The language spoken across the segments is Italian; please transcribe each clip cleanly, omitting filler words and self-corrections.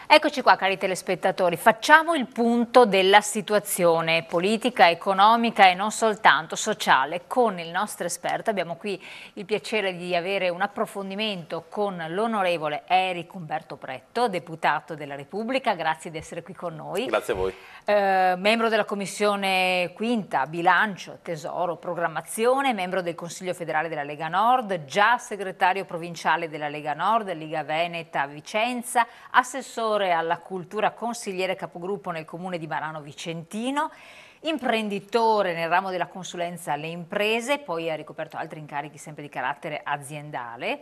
Eccoci qua, cari telespettatori, facciamo il punto della situazione politica, economica e non soltanto sociale con il nostro esperto. Abbiamo qui il piacere di avere un approfondimento con l'onorevole Eric Umberto Pretto, deputato della Repubblica, grazie di essere qui con noi. Grazie a voi. Membro della Commissione Quinta, Bilancio, Tesoro, Programmazione, membro del Consiglio federale della Lega Nord, già segretario provinciale della Lega Nord, Liga Veneta Vicenza, assessore alla cultura, consigliere capogruppo nel comune di Marano Vicentino, imprenditore nel ramo della consulenza alle imprese, poi ha ricoperto altri incarichi sempre di carattere aziendale.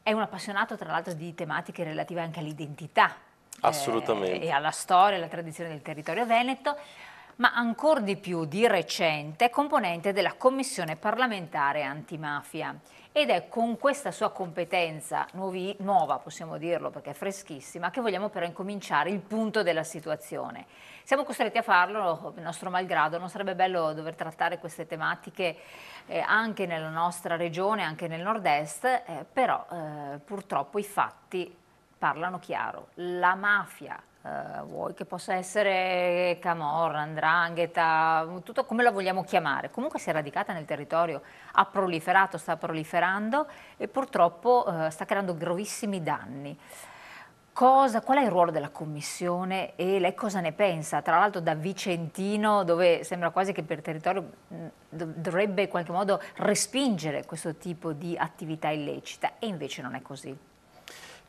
È un appassionato tra l'altro di tematiche relative anche all'identità. Assolutamente. E alla storia e alla tradizione del territorio veneto, ma ancor di più di recente è componente della Commissione parlamentare antimafia ed è con questa sua competenza nuova, possiamo dirlo perché è freschissima, che vogliamo però incominciare il punto della situazione. Siamo costretti a farlo, nostro malgrado, non sarebbe bello dover trattare queste tematiche anche nella nostra regione, anche nel nord-est, però purtroppo i fatti parlano chiaro. La mafia, vuoi che possa essere camorra, 'ndrangheta, tutto come la vogliamo chiamare, comunque si è radicata nel territorio, ha proliferato, sta proliferando e purtroppo sta creando gravissimi danni. Qual è il ruolo della Commissione e lei cosa ne pensa? Tra l'altro da vicentino, dove sembra quasi che per territorio dovrebbe in qualche modo respingere questo tipo di attività illecita e invece non è così.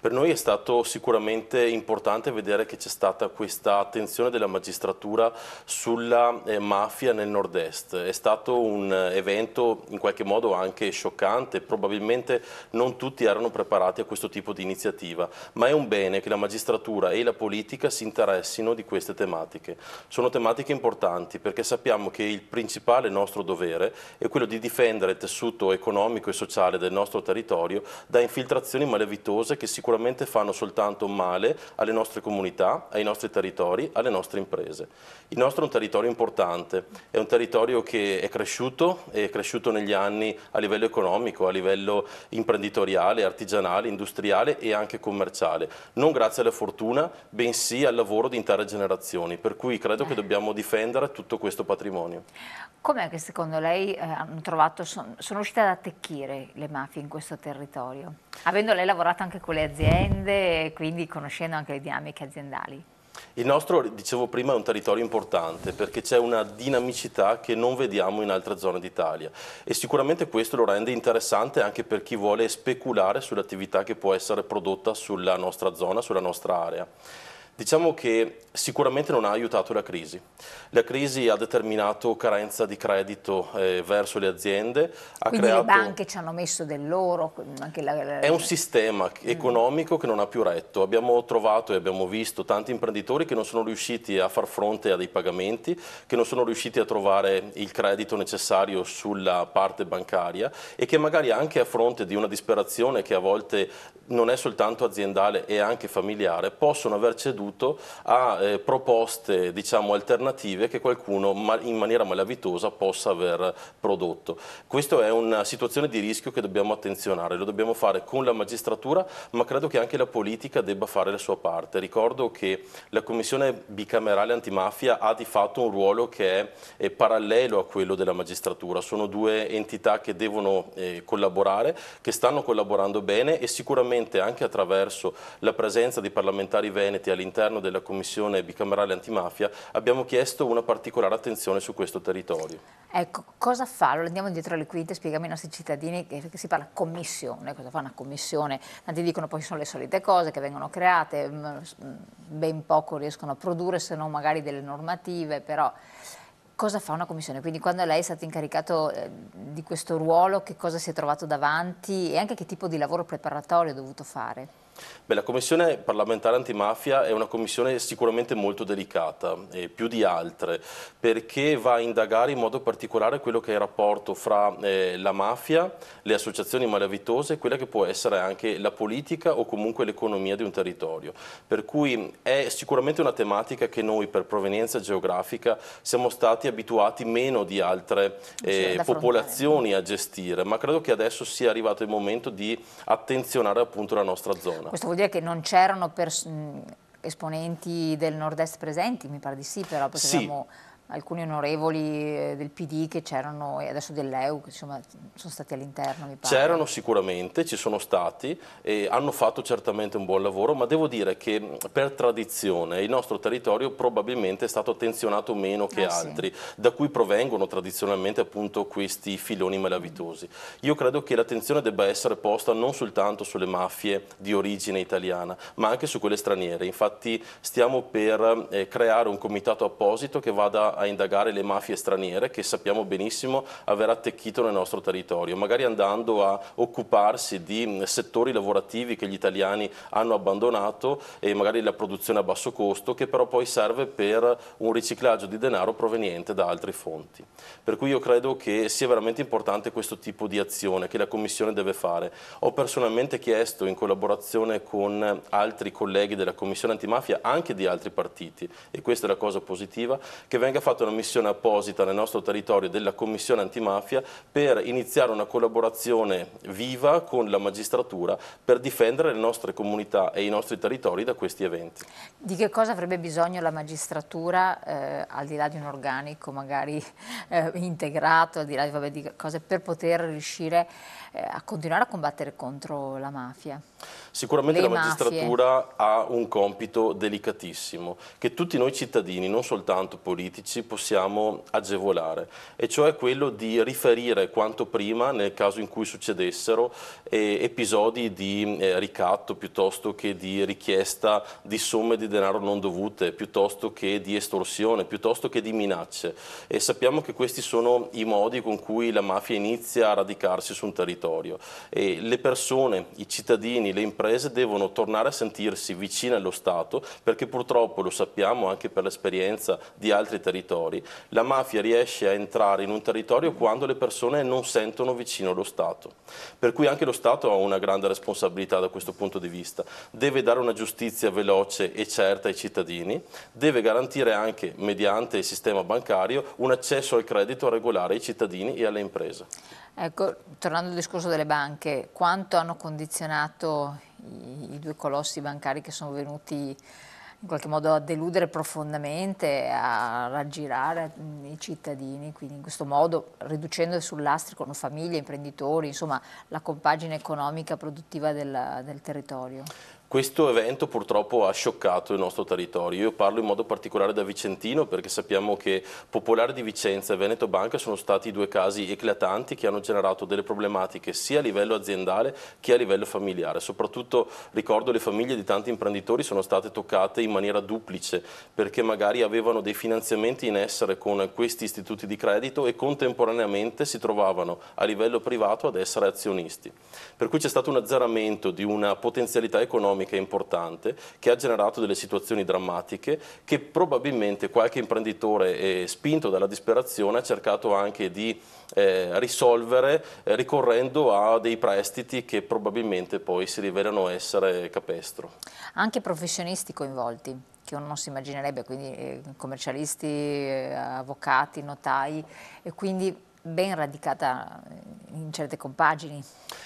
Per noi è stato sicuramente importante vedere che c'è stata questa attenzione della magistratura sulla mafia nel nord-est. È stato un evento in qualche modo anche scioccante, probabilmente non tutti erano preparati a questo tipo di iniziativa, ma è un bene che la magistratura e la politica si interessino di queste tematiche. Sono tematiche importanti perché sappiamo che il principale nostro dovere è quello di difendere il tessuto economico e sociale del nostro territorio da infiltrazioni malavitose che sicuramente fanno soltanto male alle nostre comunità, ai nostri territori, alle nostre imprese. Il nostro è un territorio importante, è un territorio che è cresciuto negli anni a livello economico, a livello imprenditoriale, artigianale, industriale e anche commerciale, non grazie alla fortuna, bensì al lavoro di intere generazioni, per cui credo che dobbiamo difendere tutto questo patrimonio. Com'è che secondo lei sono riuscite ad attecchire le mafie in questo territorio? Avendo lei lavorato anche con le aziende e quindi conoscendo anche le dinamiche aziendali. Il nostro, dicevo prima, è un territorio importante perché c'è una dinamicità che non vediamo in altre zone d'Italia e sicuramente questo lo rende interessante anche per chi vuole speculare sull'attività che può essere prodotta sulla nostra zona, sulla nostra area. Diciamo che sicuramente non ha aiutato la crisi. La crisi ha determinato carenza di credito verso le aziende. Quindi le banche ci hanno messo del loro? È un sistema economico che non ha più retto. Abbiamo trovato e abbiamo visto tanti imprenditori che non sono riusciti a far fronte a dei pagamenti, che non sono riusciti a trovare il credito necessario sulla parte bancaria e che magari anche a fronte di una disperazione che a volte non è soltanto aziendale e anche familiare, possono aver ceduto a proposte, diciamo, alternative che qualcuno in maniera malavitosa possa aver prodotto. Questa è una situazione di rischio che dobbiamo attenzionare, lo dobbiamo fare con la magistratura, ma credo che anche la politica debba fare la sua parte. Ricordo che la Commissione bicamerale antimafia ha di fatto un ruolo che è parallelo a quello della magistratura, sono due entità che devono collaborare, che stanno collaborando bene e sicuramente anche attraverso la presenza di parlamentari veneti all'interno della Commissione bicamerale antimafia abbiamo chiesto una particolare attenzione su questo territorio. Ecco, cosa fa? Allora andiamo dietro le quinte, spieghiamo ai nostri cittadini che si parla commissione, cosa fa una commissione? Tanti dicono poi sono le solite cose che vengono create, ben poco riescono a produrre se non magari delle normative, però cosa fa una commissione? Quindi quando lei è stato incaricato di questo ruolo, che cosa si è trovato davanti e anche che tipo di lavoro preparatorio ha dovuto fare? Beh, la Commissione parlamentare antimafia è una commissione sicuramente molto delicata, più di altre, perché va a indagare in modo particolare quello che è il rapporto fra la mafia, le associazioni malavitose e quella che può essere anche la politica o comunque l'economia di un territorio. Per cui è sicuramente una tematica che noi per provenienza geografica siamo stati abituati meno di altre popolazioni a gestire, ma credo che adesso sia arrivato il momento di attenzionare appunto la nostra zona. Questo vuol dire che non c'erano esponenti del nord-est presenti? Mi pare di sì, però perché Sì. abbiamo alcuni onorevoli del PD che c'erano e adesso dell'EU che insomma sono stati all'interno, mi pare. C'erano sicuramente, ci sono stati e hanno fatto certamente un buon lavoro, ma devo dire che per tradizione il nostro territorio probabilmente è stato attenzionato meno che altri, sì. da cui provengono tradizionalmente appunto questi filoni malavitosi. Io credo che l'attenzione debba essere posta non soltanto sulle mafie di origine italiana, ma anche su quelle straniere. Infatti stiamo per creare un comitato apposito che vada a indagare le mafie straniere che sappiamo benissimo aver attecchito nel nostro territorio, magari andando a occuparsi di settori lavorativi che gli italiani hanno abbandonato e magari la produzione a basso costo, che però poi serve per un riciclaggio di denaro proveniente da altre fonti. Per cui io credo che sia veramente importante questo tipo di azione che la Commissione deve fare. Ho personalmente chiesto, in collaborazione con altri colleghi della Commissione antimafia, anche di altri partiti, e questa è la cosa positiva, che venga fatta una missione apposita nel nostro territorio della Commissione antimafia per iniziare una collaborazione viva con la magistratura per difendere le nostre comunità e i nostri territori da questi eventi. Di che cosa avrebbe bisogno la magistratura, al di là di un organico magari integrato, al di là di cose, per poter riuscire a continuare a combattere contro la mafia? Sicuramente Le la magistratura mafie. ha un compito delicatissimo che tutti noi cittadini, non soltanto politici, possiamo agevolare, e cioè quello di riferire quanto prima, nel caso in cui succedessero episodi di ricatto piuttosto che di richiesta di somme di denaro non dovute, piuttosto che di estorsione, piuttosto che di minacce. E sappiamo che questi sono i modi con cui la mafia inizia a radicarsi su un territorio. E le persone, i cittadini, le imprese devono tornare a sentirsi vicine allo Stato, perché purtroppo, lo sappiamo anche per l'esperienza di altri territori, la mafia riesce a entrare in un territorio quando le persone non sentono vicino lo Stato. Per cui anche lo Stato ha una grande responsabilità da questo punto di vista. Deve dare una giustizia veloce e certa ai cittadini, deve garantire anche, mediante il sistema bancario, un accesso al credito regolare ai cittadini e alle imprese. Ecco, tornando al discorso delle banche, quanto hanno condizionato i due colossi bancari che sono venuti in qualche modo a deludere profondamente, a raggirare i cittadini, quindi in questo modo riducendo sul lastrico famiglie, imprenditori, insomma la compagine economica produttiva del territorio. Questo evento purtroppo ha scioccato il nostro territorio. Io parlo in modo particolare da vicentino perché sappiamo che Popolare di Vicenza e Veneto Banca sono stati due casi eclatanti che hanno generato delle problematiche sia a livello aziendale che a livello familiare. Soprattutto ricordo le famiglie di tanti imprenditori sono state toccate in maniera duplice perché magari avevano dei finanziamenti in essere con questi istituti di credito e contemporaneamente si trovavano a livello privato ad essere azionisti. Per cui c'è stato un azzeramento di una potenzialità economica importante che ha generato delle situazioni drammatiche che probabilmente qualche imprenditore spinto dalla disperazione ha cercato anche di risolvere ricorrendo a dei prestiti che probabilmente poi si rivelano essere capestro. Anche professionisti coinvolti, che uno non si immaginerebbe, quindi commercialisti, avvocati, notai, e quindi ben radicata in certe compagini.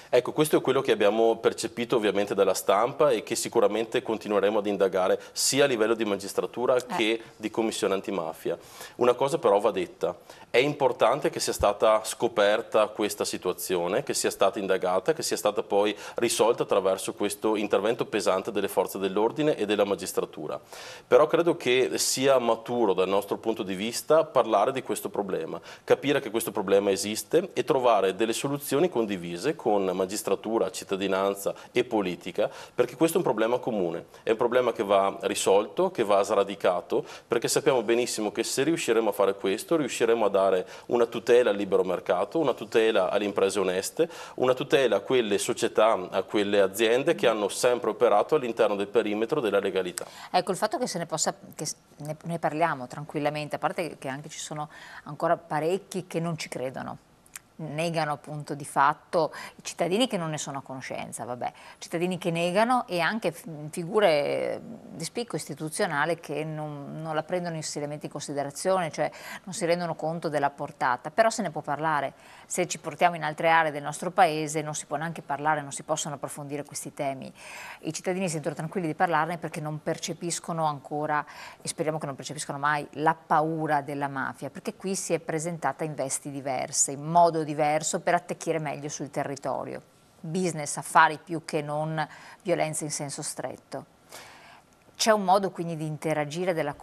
Ecco, questo è quello che abbiamo percepito ovviamente dalla stampa e che sicuramente continueremo ad indagare sia a livello di magistratura che di commissione antimafia. Una cosa però va detta, è importante che sia stata scoperta questa situazione, che sia stata indagata, che sia stata poi risolta attraverso questo intervento pesante delle forze dell'ordine e della magistratura. Però credo che sia maturo dal nostro punto di vista parlare di questo problema, capire che questo problema esiste e trovare delle soluzioni condivise con magistratura, cittadinanza e politica, perché questo è un problema comune, è un problema che va risolto, che va sradicato, perché sappiamo benissimo che se riusciremo a fare questo, riusciremo a dare una tutela al libero mercato, una tutela alle imprese oneste, una tutela a quelle società, a quelle aziende che hanno sempre operato all'interno del perimetro della legalità. Ecco, il fatto che ne parliamo tranquillamente, a parte che anche ci sono ancora parecchi che non ci credono, negano appunto di fatto i cittadini che non ne sono a conoscenza, vabbè, cittadini che negano e anche figure di spicco istituzionale che non la prendono seriamente in considerazione, cioè non si rendono conto della portata, però se ne può parlare. Se ci portiamo in altre aree del nostro paese non si può neanche parlare, non si possono approfondire questi temi. I cittadini si sentono tranquilli di parlarne perché non percepiscono ancora, e speriamo che non percepiscano mai, la paura della mafia, perché qui si è presentata in vesti diverse, in modo diverso per attecchire meglio sul territorio. Business, affari più che non violenza in senso stretto. C'è un modo quindi di interagire,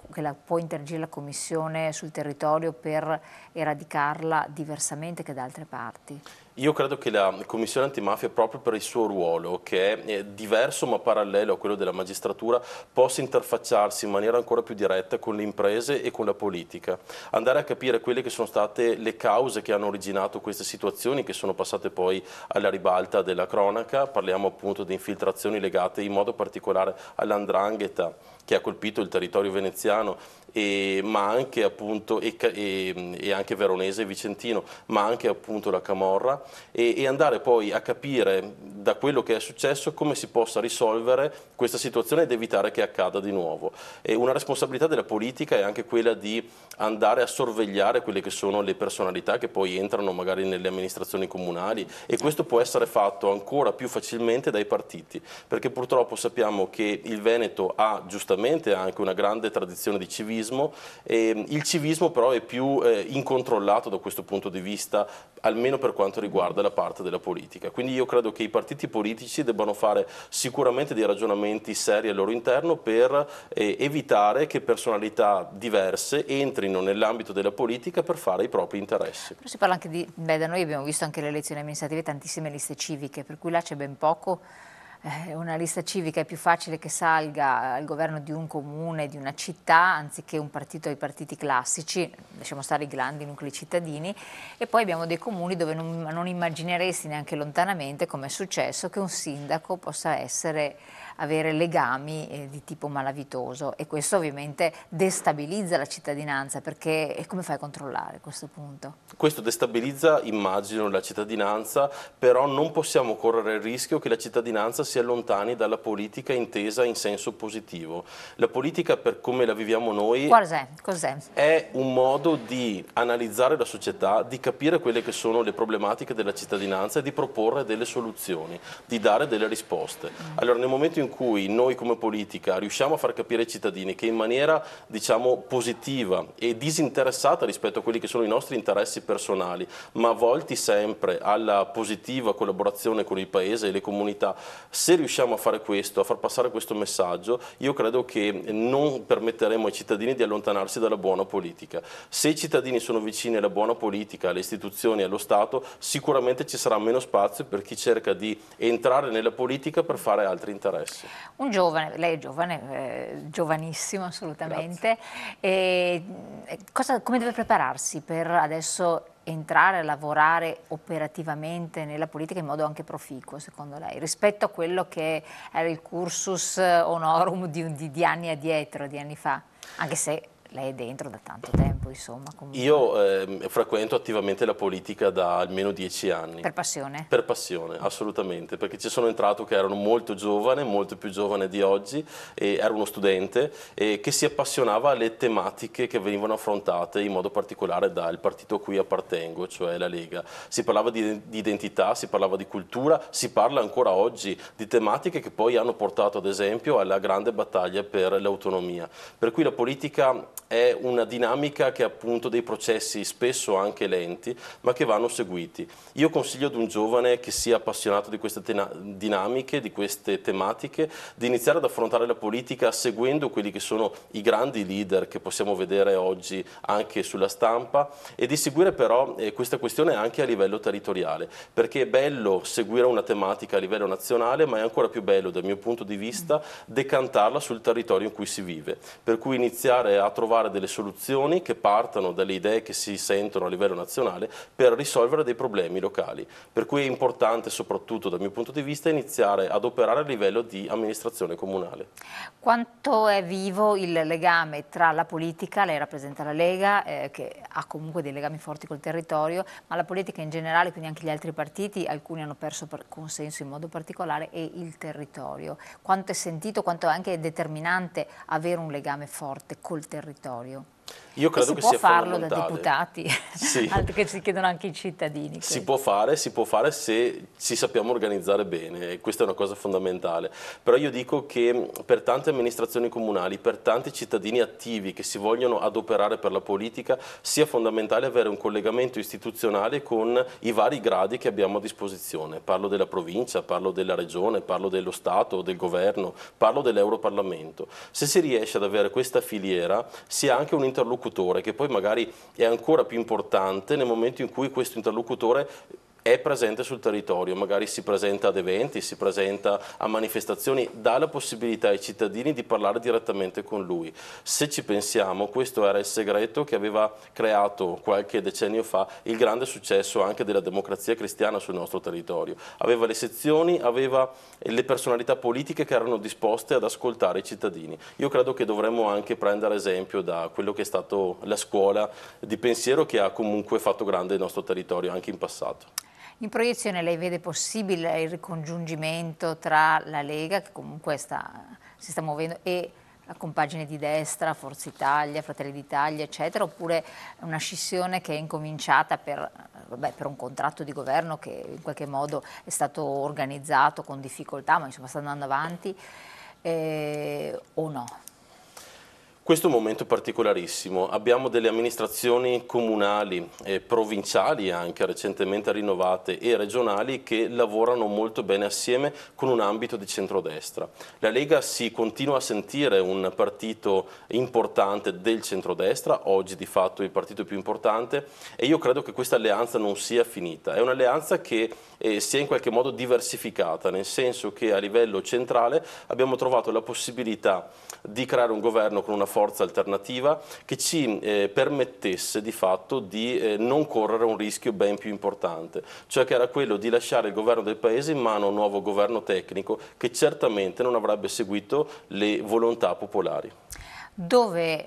può interagire la Commissione sul territorio per eradicarla diversamente che da altre parti? Io credo che la Commissione antimafia, proprio per il suo ruolo, che è diverso ma parallelo a quello della magistratura, possa interfacciarsi in maniera ancora più diretta con le imprese e con la politica. Andare a capire quelle che sono state le cause che hanno originato queste situazioni, che sono passate poi alla ribalta della cronaca. Parliamo appunto di infiltrazioni legate in modo particolare all''ndrangheta che ha colpito il territorio veneziano, ma anche appunto e anche veronese e vicentino, ma anche appunto la camorra, e andare poi a capire da quello che è successo come si possa risolvere questa situazione ed evitare che accada di nuovo. E una responsabilità della politica è anche quella di andare a sorvegliare quelle che sono le personalità che poi entrano magari nelle amministrazioni comunali, e questo può essere fatto ancora più facilmente dai partiti, perché purtroppo sappiamo che il Veneto ha giustamente anche una grande tradizione di civismo, e il civismo però è più incontrollato da questo punto di vista, almeno per quanto riguarda la parte della politica. Quindi io credo che i partiti politici debbano fare sicuramente dei ragionamenti seri al loro interno per evitare che personalità diverse entrino nell'ambito della politica per fare i propri interessi. Però si parla anche da noi abbiamo visto anche le elezioni amministrative, tantissime liste civiche, per cui là c'è ben poco. Una lista civica è più facile che salga al governo di un comune, di una città, anziché un partito dei partiti classici, lasciamo stare i grandi nuclei cittadini, e poi abbiamo dei comuni dove non immagineresti neanche lontanamente, come è successo, che un sindaco possa avere legami di tipo malavitoso, e questo ovviamente destabilizza la cittadinanza, perché come fai a controllare a questo punto? Questo destabilizza, immagino, la cittadinanza, però non possiamo correre il rischio che la cittadinanza si allontani dalla politica intesa in senso positivo. La politica, per come la viviamo noi, Cos'è? È un modo di analizzare la società, di capire quelle che sono le problematiche della cittadinanza e di proporre delle soluzioni, di dare delle risposte. Allora, nel momento in cui noi come politica riusciamo a far capire ai cittadini che in maniera, diciamo, positiva e disinteressata rispetto a quelli che sono i nostri interessi personali, ma volti sempre alla positiva collaborazione con il paese e le comunità, se riusciamo a fare questo, a far passare questo messaggio, io credo che non permetteremo ai cittadini di allontanarsi dalla buona politica. Se i cittadini sono vicini alla buona politica, alle istituzioni, allo Stato, sicuramente ci sarà meno spazio per chi cerca di entrare nella politica per fare altri interessi. Un giovane, lei è giovane, giovanissimo assolutamente, come deve prepararsi per adesso entrare a lavorare operativamente nella politica in modo anche proficuo, secondo lei, rispetto a quello che era il cursus honorum di anni addietro, di anni fa, anche se lei è dentro da tanto tempo, insomma. Comunque. Io frequento attivamente la politica da almeno 10 anni. Per passione? Per passione, assolutamente, perché ci sono entrato che ero molto giovane, molto più giovane di oggi, e ero uno studente che si appassionava alle tematiche che venivano affrontate in modo particolare dal partito a cui appartengo, cioè la Lega. Si parlava di identità, si parlava di cultura, si parla ancora oggi di tematiche che poi hanno portato ad esempio alla grande battaglia per l'autonomia. Per cui la politica è una dinamica che ha appunto dei processi spesso anche lenti, ma che vanno seguiti. Io consiglio ad un giovane che sia appassionato di queste dinamiche, di queste tematiche, di iniziare ad affrontare la politica seguendo quelli che sono i grandi leader che possiamo vedere oggi anche sulla stampa, e di seguire però questa questione anche a livello territoriale, perché è bello seguire una tematica a livello nazionale, ma è ancora più bello dal mio punto di vista decantarla sul territorio in cui si vive, per cui iniziare a trovare trovare delle soluzioni che partano dalle idee che si sentono a livello nazionale per risolvere dei problemi locali. Per cui è importante, soprattutto dal mio punto di vista, iniziare ad operare a livello di amministrazione comunale. Quanto è vivo il legame tra la politica, lei rappresenta la Lega, che ha comunque dei legami forti col territorio, ma la politica in generale, quindi anche gli altri partiti, alcuni hanno perso consenso in modo particolare, e il territorio. Quanto è sentito, quanto è anche determinante avere un legame forte col territorio? Io E credo si che può sia farlo da fondamentale. deputati, Sì. altro che si chiedono anche i cittadini. Si può fare se ci sappiamo organizzare bene, e questa è una cosa fondamentale. Però io dico che per tante amministrazioni comunali, per tanti cittadini attivi che si vogliono adoperare per la politica, sia fondamentale avere un collegamento istituzionale con i vari gradi che abbiamo a disposizione. Parlo della provincia, parlo della regione, parlo dello Stato, del governo, parlo dell'Europarlamento. Se si riesce ad avere questa filiera, si ha anche un interlocutore che poi magari è ancora più importante nel momento in cui questo interlocutore è presente sul territorio, magari si presenta ad eventi, si presenta a manifestazioni, dà la possibilità ai cittadini di parlare direttamente con lui. Se ci pensiamo, questo era il segreto che aveva creato qualche decennio fa il grande successo anche della democrazia cristiana sul nostro territorio. Aveva le sezioni, aveva le personalità politiche che erano disposte ad ascoltare i cittadini. Io credo che dovremmo anche prendere esempio da quello che è stato la scuola di pensiero che ha comunque fatto grande il nostro territorio anche in passato. In proiezione lei vede possibile il ricongiungimento tra la Lega, che comunque si sta muovendo, e la compagine di destra, Forza Italia, Fratelli d'Italia, eccetera, oppure una scissione che è incominciata per un contratto di governo che in qualche modo è stato organizzato con difficoltà, ma insomma sta andando avanti, o no? Questo è un momento particolarissimo, abbiamo delle amministrazioni comunali e provinciali anche recentemente rinnovate e regionali che lavorano molto bene assieme con un ambito di centrodestra. La Lega si continua a sentire un partito importante del centrodestra, oggi di fatto il partito più importante, e io credo che questa alleanza non sia finita, è un'alleanza che si è in qualche modo diversificata, nel senso che a livello centrale abbiamo trovato la possibilità di creare un governo con una forza alternativa che ci permettesse di fatto di non correre un rischio ben più importante, cioè che era quello di lasciare il governo del paese in mano a un nuovo governo tecnico che certamente non avrebbe seguito le volontà popolari. Dove,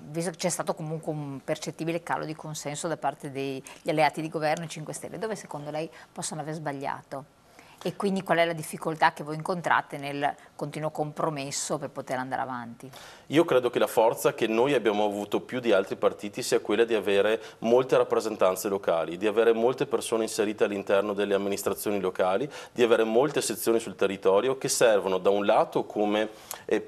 visto che c'è stato comunque un percettibile calo di consenso da parte degli alleati di governo e 5 Stelle, dove secondo lei possono aver sbagliato? E quindi qual è la difficoltà che voi incontrate nel continuo compromesso per poter andare avanti? Io credo che la forza che noi abbiamo avuto più di altri partiti sia quella di avere molte rappresentanze locali, di avere molte persone inserite all'interno delle amministrazioni locali, di avere molte sezioni sul territorio che servono da un lato come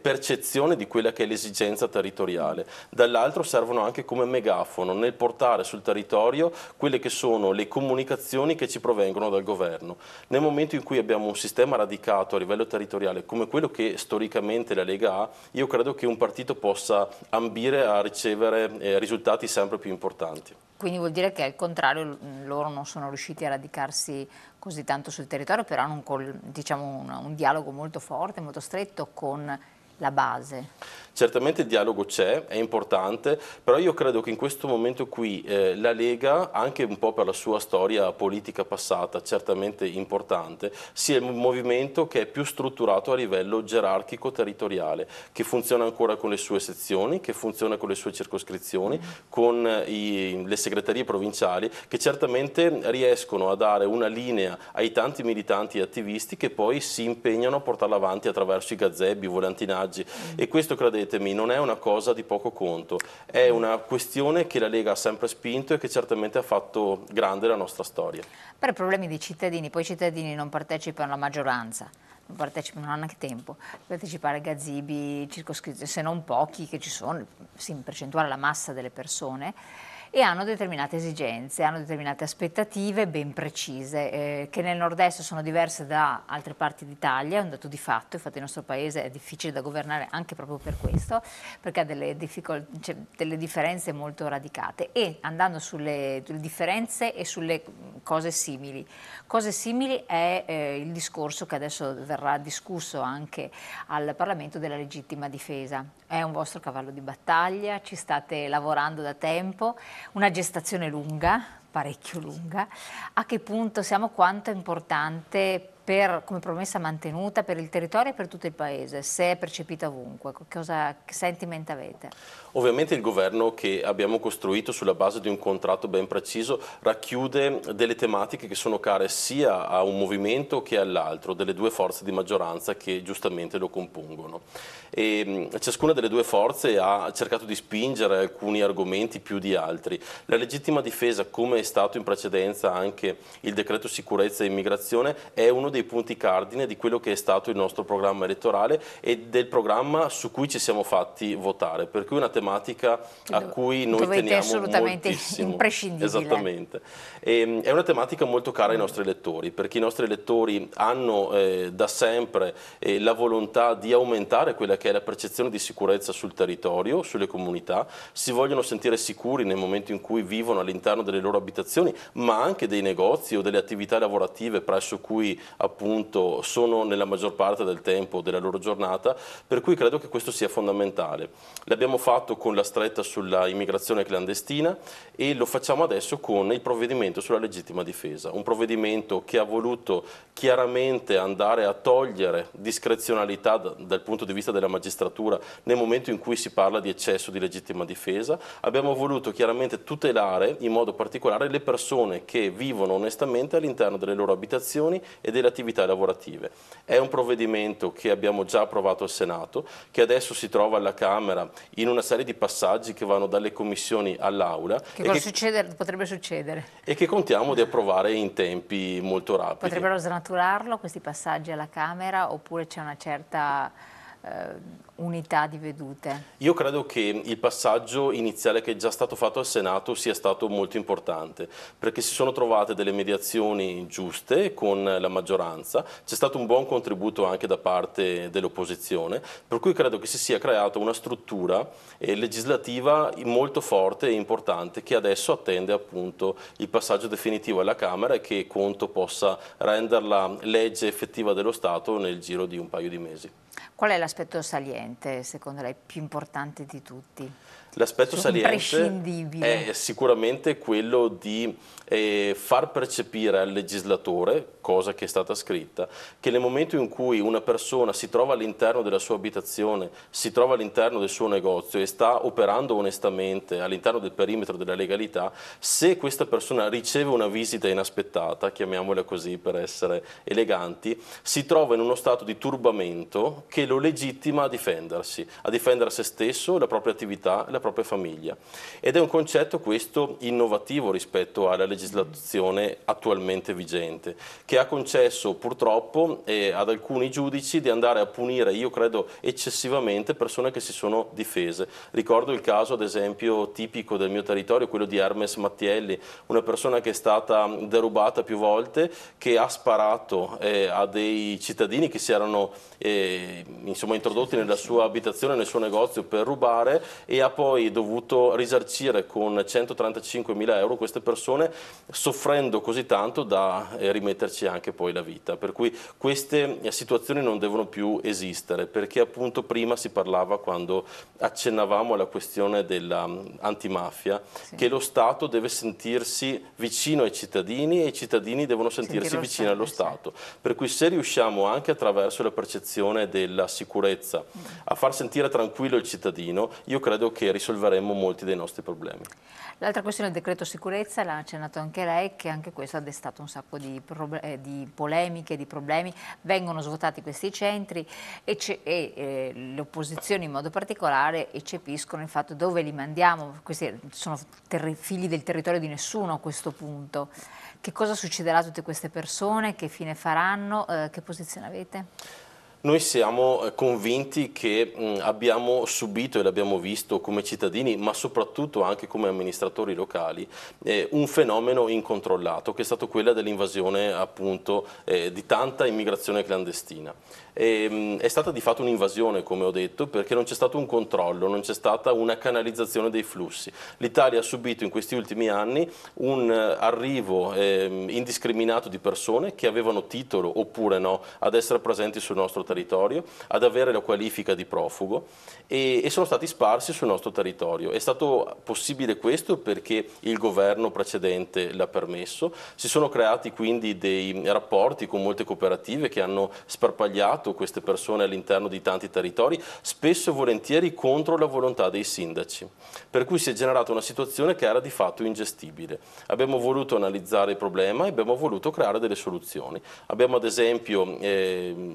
percezione di quella che è l'esigenza territoriale, dall'altro servono anche come megafono nel portare sul territorio quelle che sono le comunicazioni che ci provengono dal governo. Nel momento in cui abbiamo un sistema radicato a livello territoriale come quello che storicamente la Lega ha, io credo che un partito possa ambire a ricevere risultati sempre più importanti. Quindi vuol dire che al contrario loro non sono riusciti a radicarsi così tanto sul territorio, però hanno un dialogo molto forte, molto stretto con la base. Certamente il dialogo c'è, è importante, però io credo che in questo momento qui la Lega, anche un po' per la sua storia politica passata, certamente importante, sia il movimento che è più strutturato a livello gerarchico territoriale, che funziona ancora con le sue sezioni, che funziona con le sue circoscrizioni, con le segreterie provinciali, che certamente riescono a dare una linea ai tanti militanti e attivisti che poi si impegnano a portarla avanti attraverso i gazebi, i volantinaggi, e questo credetemi non è una cosa di poco conto, è una questione che la Lega ha sempre spinto e che certamente ha fatto grande la nostra storia. Per i problemi dei cittadini, poi i cittadini non partecipano alla maggioranza, non partecipano, non hanno neanche tempo di partecipare ai gazebi, circoscrizioni, se non pochi che ci sono, sì, in percentuale la massa delle persone. e hanno determinate esigenze, hanno determinate aspettative ben precise, che nel nord-est sono diverse da altre parti d'Italia, è un dato di fatto, infatti il nostro paese è difficile da governare anche proprio per questo, perché ha delle differenze molto radicate. E andando sulle differenze e sulle cose simili è il discorso che adesso verrà discusso anche al Parlamento della legittima difesa. È un vostro cavallo di battaglia, ci state lavorando da tempo, una gestazione lunga, parecchio lunga. A che punto siamo, quanto è importante come promessa mantenuta per il territorio e per tutto il Paese, se è percepita ovunque? Che sentiment avete? Ovviamente il governo che abbiamo costruito sulla base di un contratto ben preciso racchiude delle tematiche che sono care sia a un movimento che all'altro, delle due forze di maggioranza che giustamente lo compongono. E ciascuna delle due forze ha cercato di spingere alcuni argomenti più di altri. La legittima difesa, come è stato in precedenza anche il decreto sicurezza e immigrazione, è uno dei punti cardine di quello che è stato il nostro programma elettorale e del programma su cui ci siamo fatti votare, per cui una tematica a cui noi teniamo assolutamente moltissimo. Imprescindibile. Esattamente. È una tematica molto cara ai nostri elettori, perché i nostri elettori hanno da sempre la volontà di aumentare quella che è la percezione di sicurezza sul territorio, sulle comunità, si vogliono sentire sicuri nel momento in cui vivono all'interno delle loro abitazioni, ma anche dei negozi o delle attività lavorative presso cui appunto sono nella maggior parte del tempo della loro giornata, per cui credo che questo sia fondamentale. L'abbiamo fatto con la stretta sulla immigrazione clandestina e lo facciamo adesso con il provvedimento sulla legittima difesa, un provvedimento che ha voluto chiaramente andare a togliere discrezionalità dal punto di vista della magistratura nel momento in cui si parla di eccesso di legittima difesa. Abbiamo voluto chiaramente tutelare in modo particolare le persone che vivono onestamente all'interno delle loro abitazioni e delle attività lavorative. È un provvedimento che abbiamo già approvato al Senato, che adesso si trova alla Camera in una serie di passaggi che vanno dalle commissioni all'aula. Che cosa potrebbe succedere? E che contiamo di approvare in tempi molto rapidi. Potrebbero snaturarlo questi passaggi alla Camera oppure c'è una certa unità di vedute? Io credo che il passaggio iniziale che è già stato fatto al Senato sia stato molto importante, perché si sono trovate delle mediazioni giuste con la maggioranza, c'è stato un buon contributo anche da parte dell'opposizione, per cui credo che si sia creata una struttura legislativa molto forte e importante che adesso attende appunto il passaggio definitivo alla Camera e che conto possa renderla legge effettiva dello Stato nel giro di un paio di mesi. Qual è l'aspetto saliente, secondo lei, più importante di tutti? L'aspetto saliente è sicuramente quello di far percepire al legislatore, cosa che è stata scritta, che nel momento in cui una persona si trova all'interno della sua abitazione, si trova all'interno del suo negozio e sta operando onestamente all'interno del perimetro della legalità, se questa persona riceve una visita inaspettata, chiamiamola così per essere eleganti, si trova in uno stato di turbamento che lo legittima a difendere se stesso, la propria attività e la propria famiglia. Ed è un concetto questo innovativo rispetto alla legislazione attualmente vigente, che ha concesso purtroppo ad alcuni giudici di andare a punire, io credo eccessivamente, persone che si sono difese. Ricordo il caso ad esempio tipico del mio territorio, quello di Hermes Mattielli, una persona che è stata derubata più volte, che ha sparato a dei cittadini che si erano introdotti nella sua abitazione, nel suo negozio per rubare, e ha poi dovuto risarcire con 135.000 euro queste persone, soffrendo così tanto da rimetterci anche poi la vita. Per cui queste situazioni non devono più esistere, perché appunto prima si parlava, quando accennavamo alla questione dell'antimafia, che lo Stato deve sentirsi vicino ai cittadini e i cittadini devono sentirsi vicini allo Stato. Per cui se riusciamo anche attraverso la percezione della sicurezza a far sentire tranquillo il cittadino, io credo che risolveremo molti dei nostri problemi. L'altra questione del decreto sicurezza, l'ha accennato anche lei, che anche questo ha destato un sacco di polemiche, di problemi. Vengono svuotati questi centri e le opposizioni in modo particolare eccepiscono il fatto dove li mandiamo. Questi sono figli del territorio di nessuno a questo punto. Che cosa succederà a tutte queste persone? Che fine faranno? Che posizione avete? Noi siamo convinti che abbiamo subito e l'abbiamo visto come cittadini, ma soprattutto anche come amministratori locali, un fenomeno incontrollato che è stato quello dell'invasione appunto di tanta immigrazione clandestina. È stata di fatto un'invasione, come ho detto, perché non c'è stato un controllo, non c'è stata una canalizzazione dei flussi. L'Italia ha subito in questi ultimi anni un arrivo indiscriminato di persone che avevano titolo oppure no ad essere presenti sul nostro territorio, ad avere la qualifica di profugo e sono stati sparsi sul nostro territorio. È stato possibile questo perché il governo precedente l'ha permesso, si sono creati quindi dei rapporti con molte cooperative che hanno sparpagliato queste persone all'interno di tanti territori, spesso e volentieri contro la volontà dei sindaci, per cui si è generata una situazione che era di fatto ingestibile. Abbiamo voluto analizzare il problema e abbiamo voluto creare delle soluzioni. Abbiamo ad esempio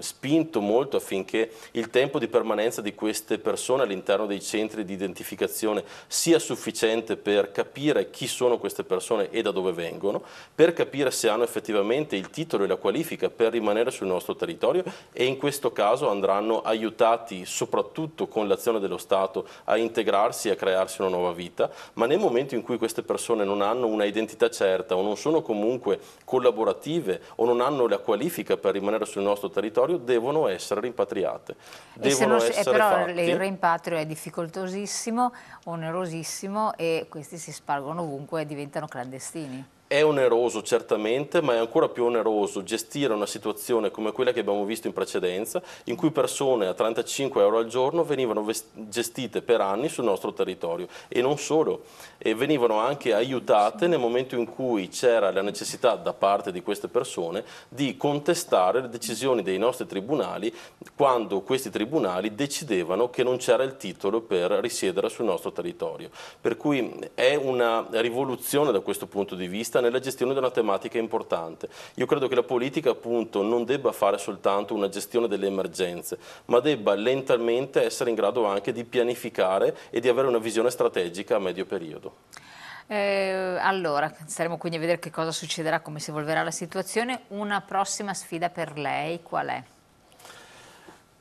spinto molto affinché il tempo di permanenza di queste persone all'interno dei centri di identificazione sia sufficiente per capire chi sono queste persone e da dove vengono, per capire se hanno effettivamente il titolo e la qualifica per rimanere sul nostro territorio e in questo caso andranno aiutati soprattutto con l'azione dello Stato a integrarsi e a crearsi una nuova vita, ma nel momento in cui queste persone non hanno una identità certa o non sono comunque collaborative o non hanno la qualifica per rimanere sul nostro territorio, devono essere rimpatriate. Però il rimpatrio è difficoltosissimo, onerosissimo e questi si spargono ovunque e diventano clandestini. È oneroso certamente, ma è ancora più oneroso gestire una situazione come quella che abbiamo visto in precedenza, in cui persone a 35 euro al giorno venivano gestite per anni sul nostro territorio e non solo, e venivano anche aiutate nel momento in cui c'era la necessità da parte di queste persone di contestare le decisioni dei nostri tribunali quando questi tribunali decidevano che non c'era il titolo per risiedere sul nostro territorio. Per cui è una rivoluzione da questo punto di vista nella gestione di una tematica importante. Io credo che la politica appunto non debba fare soltanto una gestione delle emergenze, ma debba lentamente essere in grado anche di pianificare e di avere una visione strategica a medio periodo. Allora, staremo quindi a vedere che cosa succederà, come si evolverà la situazione. Una prossima sfida per lei qual è?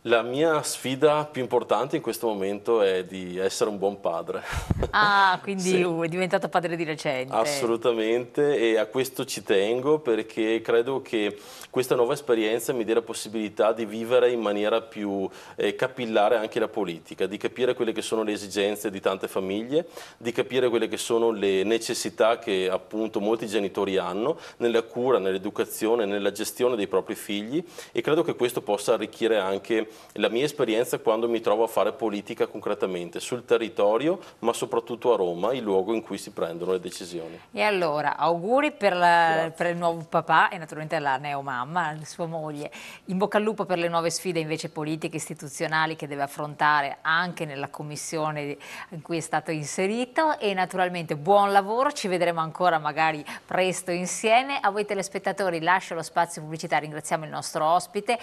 La mia sfida più importante in questo momento è di essere un buon padre. Ah, quindi Sì. è diventato padre di recente. Assolutamente, e a questo ci tengo perché credo che questa nuova esperienza mi dia la possibilità di vivere in maniera più capillare anche la politica, di capire quelle che sono le esigenze di tante famiglie, di capire quelle che sono le necessità che appunto molti genitori hanno nella cura, nell'educazione, nella gestione dei propri figli, e credo che questo possa arricchire anche la mia esperienza quando mi trovo a fare politica concretamente sul territorio, ma soprattutto a Roma, il luogo in cui si prendono le decisioni. E allora, auguri per il nuovo papà e naturalmente la neomamma, sua moglie. In bocca al lupo per le nuove sfide invece politiche, istituzionali che deve affrontare anche nella commissione in cui è stato inserito, e naturalmente buon lavoro, ci vedremo ancora magari presto insieme. A voi telespettatori lascio lo spazio pubblicitario, ringraziamo il nostro ospite,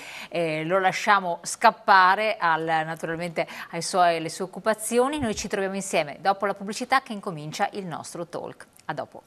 lo lasciamo scappare naturalmente alle sue occupazioni. Noi ci troviamo insieme dopo la pubblicità che incomincia il nostro talk. A dopo.